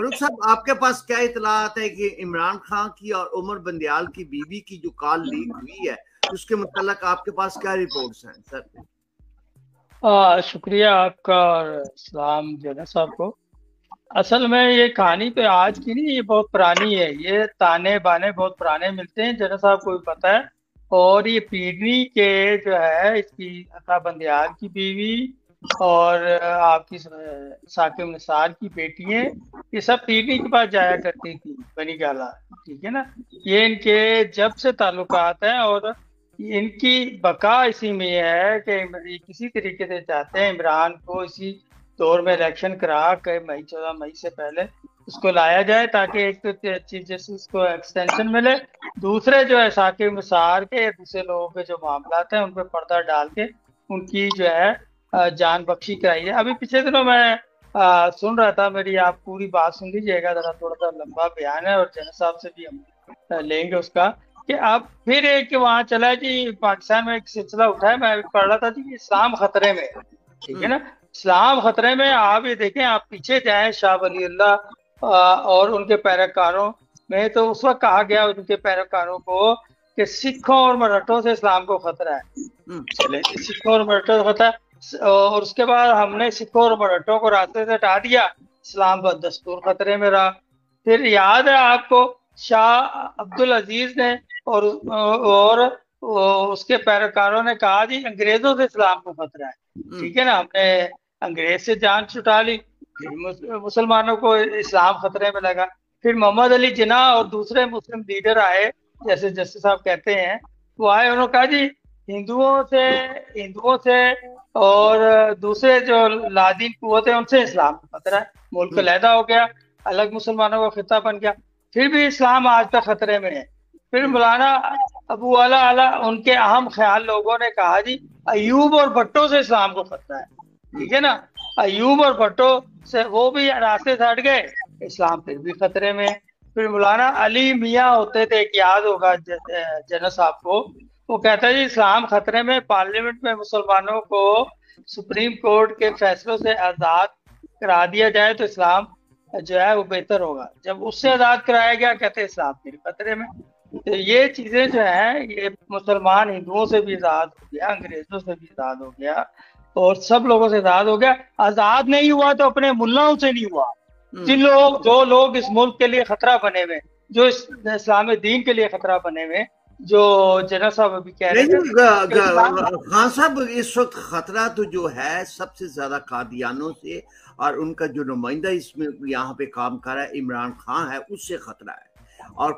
فاروق صاحب آپ کے پاس کیا اطلاعات ہے کہ عمران خان کی اور عمر بندیال کی بیوی کی جو کال لیک ہوئی ہے اس کے متعلق آپ کے پاس کیا رپورٹس ہیں سر؟ شکریہ آپ کا، اور السلام جنید صاحب کو۔ اصل میں یہ کہانی تو آج کی نہیں، یہ بہت پرانی ہے، یہ تانے بانے بہت پرانے ملتے ہیں، جنید صاحب کو بھی پتہ ہے۔ اور یہ پیڈنی کے جو ہے اس کی عطا بندیال کی بیوی اور آپ کی ثاقب نثار کی بیٹی ہیں، یہ سب پیڈنی کے پاس جایا کرتی تھی بنی گالا، ٹھیک ہے نا۔ یہ ان کے جب سے تعلقات ہیں، اور ان کی بقا اسی میں ہے کہ یہ کسی طریقے سے چاہتے ہیں عمران کو اسی دور میں الیکشن کرا کے 14 مئی سے پہلے اس کو لایا جائے، تاکہ ایک تو چیف جسٹس کو ایکسٹینشن ملے، دوسرے جو ہے ثاقب نثار کے دوسرے لوگوں کے جو معاملات ہیں ان پہ پردہ ڈال کے ان کی جو ہے جان بخشی کرائی ہے۔ ابھی پچھلے دنوں میں سن رہا تھا، میری آپ پوری بات سن لیجیے گا، ذرا تھوڑا سا لمبا بیان ہے اور جنید صاحب سے بھی ہم لیں گے اس کا، کہ اب پھر ایک وہاں چلا جی پاکستان میں ایک سلسلہ اٹھا ہے، میں پڑھ رہا تھا جی کہ اسلام خطرے میں، ٹھیک ہے نا، اسلام خطرے میں۔ آپ یہ دیکھیں، آپ پیچھے جائیں شاہ ولی اللہ اور ان کے پیروکاروں میں، تو اس وقت کہا گیا ان کے پیروکاروں کو کہ سکھوں اور مراٹھوں سے اسلام کو خطرہ ہے، چلے سکھوں اور مراٹھوں سے خطرہ ہے، اور اس کے بعد ہم نے سکھوں اور مراٹھوں کو راستے سے ہٹا دیا، اسلام بد دستور خطرے میں رہا۔ پھر یاد ہے آپ کو شاہ عبدالعزیز نے اور اس کے پیروکاروں نے کہا جی انگریزوں سے اسلام کو خطرہ ہے، ٹھیک ہے نا، ہم نے انگریز سے جان چھٹا لی، پھر مسلمانوں کو اسلام خطرے میں لگا۔ پھر محمد علی جناح اور دوسرے مسلم لیڈر آئے، جیسے جسٹس صاحب کہتے ہیں، وہ آئے، انہوں نے کہا جی ہندوؤں سے اور دوسرے جو لادین قوتیں ان سے اسلام کو خطرہ ہے، ملک علیحدہ ہو گیا، الگ مسلمانوں کا خطہ بن گیا، پھر بھی اسلام آج تک خطرے میں ہے۔ پھر مولانا ابو اعلیٰ ان کے اہم خیال لوگوں نے کہا جی ایوب اور بھٹو سے اسلام کو خطرہ ہے، ٹھیک ہے نا، ایوب اور بھٹو سے وہ بھی راستے سے ہٹ گئے، اسلام پھر بھی خطرے میں۔ پھر مولانا علی میاں ہوتے تھے، ایک یاد ہوگا جنید صاحب کو، وہ کہتا ہے جی اسلام خطرے میں، پارلیمنٹ میں مسلمانوں کو سپریم کورٹ کے فیصلوں سے آزاد کرا دیا جائے تو اسلام جو ہے وہ بہتر ہوگا، جب اس سے آزاد کرایا گیا کہتے اسلام پھر خطرے میں۔ تو یہ چیزیں جو ہیں، یہ مسلمان ہندوؤں سے بھی آزاد ہو گیا، انگریزوں سے بھی آزاد ہو گیا، اور سب لوگوں سے آزاد ہو گیا۔ آزاد نہیں ہوا تو اپنے ملاؤں سے نہیں ہوا، جو لوگ اس ملک کے لیے خطرہ بنے ہوئے، جو اسلام دین کے لیے خطرہ بنے ہوئے، جو جنید صاحب ابھی کہہ رہے تھے خان صاحب اس وقت خطرہ تو جو ہے سب سے زیادہ قادیانوں سے، اور ان کا جو نمائندہ اس میں یہاں پہ کام کر رہا ہے عمران خان ہے، اس سے خطرہ ہے، اور